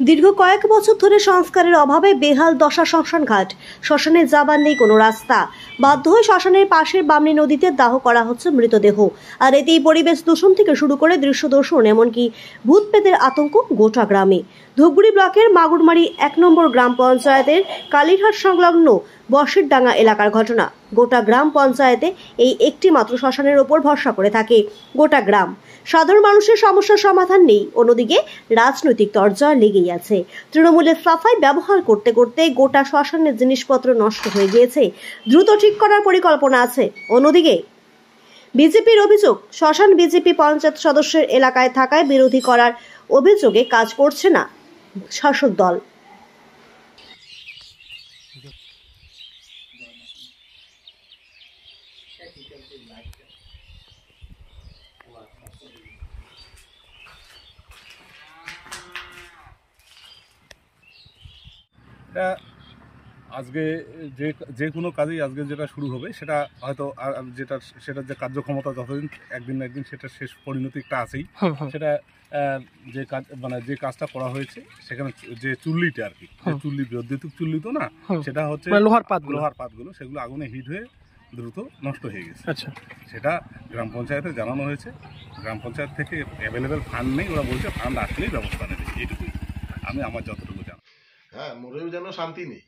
দীর্ঘ কয়েক বছর ধরে সংস্কারের অভাবে বেহাল দশা শ্মশানঘাট। শ্মশানে যাবার নেই কোনো রাস্তা। বাধ্য হয়ে শ্মশানের পাশের বামনী নদীতে দাহ করা হচ্ছে মৃতদেহ। আর এতেই পরিবেশ দূষণ থেকে শুরু করে দৃশ্য দূষণ, এমনকি ভূত পেতের আতঙ্ক গোটা গ্রামে। ধূপগুড়ি ব্লকের মাগুরমারি 1 নম্বর গ্রাম পঞ্চায়েতের কালীরহাট সংলগ্ন বসিরডাঙ্গা এলাকার ঘটনা। গোটা গ্রাম পঞ্চায়েতে এই একটি মাত্র শ্মশানের ওপর ভরসা করে থাকে গোটা গ্রাম। সাধারণ মানুষের সমস্যার সমাধান নেই, অন্যদিকে রাজনৈতিক তরজা লেগেই আছে। তৃণমূলের সাফাই ব্যবহার করতে করতে গোটা শ্মশানের জিনিসপত্র নষ্ট হয়ে গিয়েছে, দ্রুত ঠিক করার পরিকল্পনা আছে। অন্যদিকে বিজেপির অভিযোগ, শ্মশান বিজেপি পঞ্চায়েত সদস্যের এলাকায় থাকায় বিরোধী করার অভিযোগে কাজ করছে না শাসক দল। আজকে যে কোনো কাজেই আজকে যেটা শুরু হবে সেটা হয়তো সেটার যে কার্যক্ষমতা যতদিন একদিন না একদিন সেটা শেষ পরিণতি একটা আছেই। সেটা যে কাজ যে কাজটা করা হয়েছে সেখানে যে চুল্লিটা আর কি, চুল্লি বৈদ্যুতিক চুল্লি তো না, সেটা হচ্ছে লোহার পাতগুলো সেগুলো আগুনে হিট হয়ে দ্রুত নষ্ট হয়ে গেছে। আচ্ছা, সেটা গ্রাম পঞ্চায়েতে জানানো হয়েছে। গ্রাম পঞ্চায়েত থেকে অ্যাভেলেবেল ফান্ড নেই, ওরা বলছে ফান্ড আসলেই ব্যবস্থা নেবে। এইটুকুই আমি আমার যতটুকু জানি। হ্যাঁ, মোরেও যেন শান্তি নেই।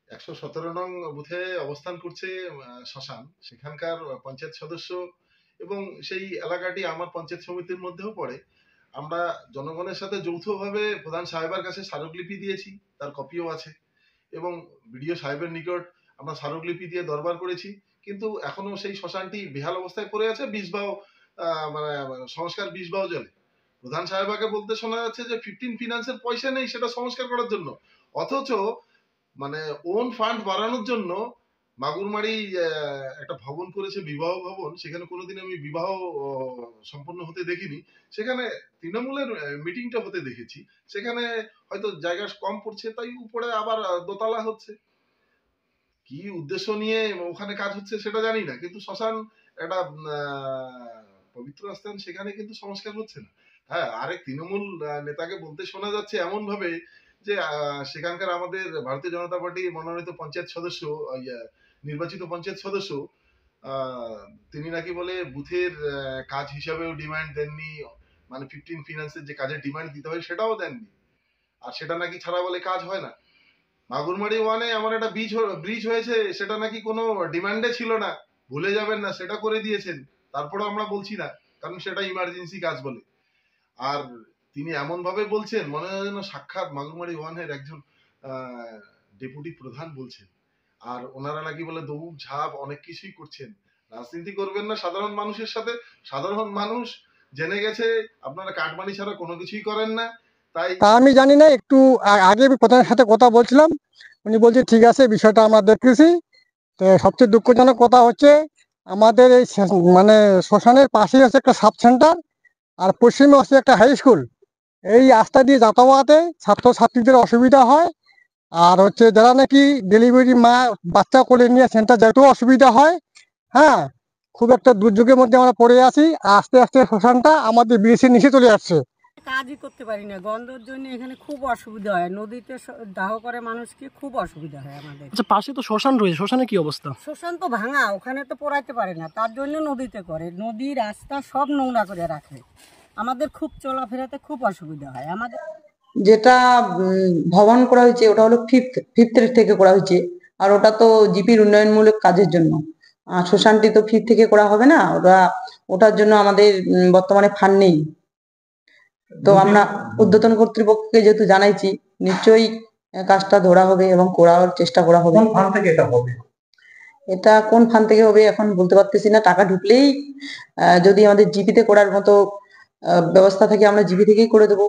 117 নং বুথে অবস্থান করছে শ্মশান, সেখানকার পঞ্চায়েত সদস্য এবং সেই এলাকাটি আমার পঞ্চায়েত সমিতির মধ্যেও পড়ে। আমরা জনগণের সাথে যৌথভাবে প্রধান সাহেবের কাছে স্মারকলিপি দিয়েছি, তার কপিও আছে, এবং বিডিও সাহেবের নিকট আমরা স্মারকলিপি দিয়ে দরবার করেছি। কিন্তু এখনো সেই শ্মশানটি বেহাল অবস্থায় পড়ে আছে। বিষবাও সংস্কার বিষবাও জলে। প্রধান সাহেবাকে বলতে শোনা যাচ্ছে যে 15 ফিনান্সের পয়সা নেই সেটা সংস্কার করার জন্য, অথচ ওন ফান্ড বাড়ানোর জন্য মাগুরমারি একটা ভবন করেছে, বিবাহ ভবন। সেখানে কোনোদিন আমি বিবাহ সম্পন্ন হতে দেখিনি। সেখানে তৃণমূলের মিটিংটা হতে দেখেছি। সেখানে হয়তো জায়গা কম পড়ছে, তাই উপরে আবার দোতলা হচ্ছে। কি উদ্দেশ্য নিয়ে ওখানে কাজ হচ্ছে সেটা জানি না, কিন্তু শ্মশান একটা পবিত্র স্থান, সেখানে কিন্তু সংস্কার হচ্ছে না। হ্যাঁ, আরেক তৃণমূল নেতাকে বলতে শোনা যাচ্ছে এমন ভাবে যে সেখানকার আমাদের ভারতীয় জনতা পার্টি মনোনীত পঞ্চায়েত সদস্য, নির্বাচিত পঞ্চায়েত সদস্য, তিনি নাকি বলে বুথের কাজ হিসাবেও ডিমান্ড দেননি, 15 ফিনান্সের যে কাজের ডিমান্ড দিতে হয় সেটাও দেননি। আর সেটা নাকি ছাড়া বলে কাজ হয় না। মাগুরমারি 1-এ এমন একটা ব্রিজ হয়েছে, সেটা নাকি কোনো ডিমান্ডে ছিল না। ভুলে যাবেন না, সেটা করে দিয়েছেন। তারপরেও আমরা বলছি না, কারণ সেটা ইমার্জেন্সি কাজ বলে। আর তিনি এমন ভাবে বলছেন মনে হয় যেন সাক্ষাৎ মাগুরমারি 1-এর একজন ডেপুটি প্রধান বলছেন। আর ওনারা নাকি বলে দৌড় ঝাঁপ অনেক কিছুই করছেন। রাজনীতি করবেন না সাধারণ মানুষের সাথে। সাধারণ মানুষ জেনে গেছে আপনারা কাটমানি ছাড়া কোনো কিছুই করেন না। তাই আমি জানি না, একটু আগে আমি প্রধানের সাথে কথা বলছিলাম, উনি বলছে ঠিক আছে, বিষয়টা আমরা দেখতেছি। তো সবচেয়ে দুঃখজনক কথা হচ্ছে আমাদের এই শ্মশানের পাশেই আছে একটা সাব সেন্টার, আর পশ্চিমে আছে একটা হাই স্কুল। এই রাস্তা দিয়ে যাতায়াতে ছাত্রছাত্রীদের অসুবিধা হয়। আর হচ্ছে যারা নাকি ডেলিভারি মা বাচ্চা কোলে নিয়ে সেন্টার যেতেও অসুবিধা হয়। হ্যাঁ, খুব একটা দুর্যোগের মধ্যে আমরা পড়ে আছি। আস্তে আস্তে শ্মশানটা আমাদের বিএসির নিচে চলে আসছে। কাজই করতে পারি না, গন্ধের জন্য এখানে খুব অসুবিধা হয়। নদীতে দাহ করে মানুষকে খুব অসুবিধা হয় আমাদের। আচ্ছা, পাশে তো শ্মশান রয়েছে, শ্মশানে কি অবস্থা? শ্মশান তো ভাঙা, ওখানে তো পোড়াইতে পারে না, তার জন্য নদীতে করে। নদী রাস্তা সব নোংরা করে রাখে, আমাদের খুব চলাফেরাতে খুব অসুবিধা হয়। আমাদের যেটা ভবন করা হয়েছে ওটা হলো ফিফথ থেকে করা হয়েছে, আর ওটা তো জিপির উন্নয়নমূলক কাজের জন্য। শ্মশানটি তো ফিফথ থেকে করা হবে না, ওটার জন্য আমাদের বর্তমানে ফান্ড নেই। তো আমরা ঊর্ধ্বতন কর্তৃপক্ষকে যেহেতু জানাইছি, নিশ্চয়ই কাজটা ধরা হবে এবং করার চেষ্টা করা হবে। কোন ফান্ড থেকে এটা হবে? এটা কোন ফান্ড থেকে হবে এখন বলতে পারতেছি না। টাকা ঢুকলেই যদি আমাদের জিপিতে করার মতো ব্যবস্থা থাকে আমরা জিপি থেকেই করে দেবো।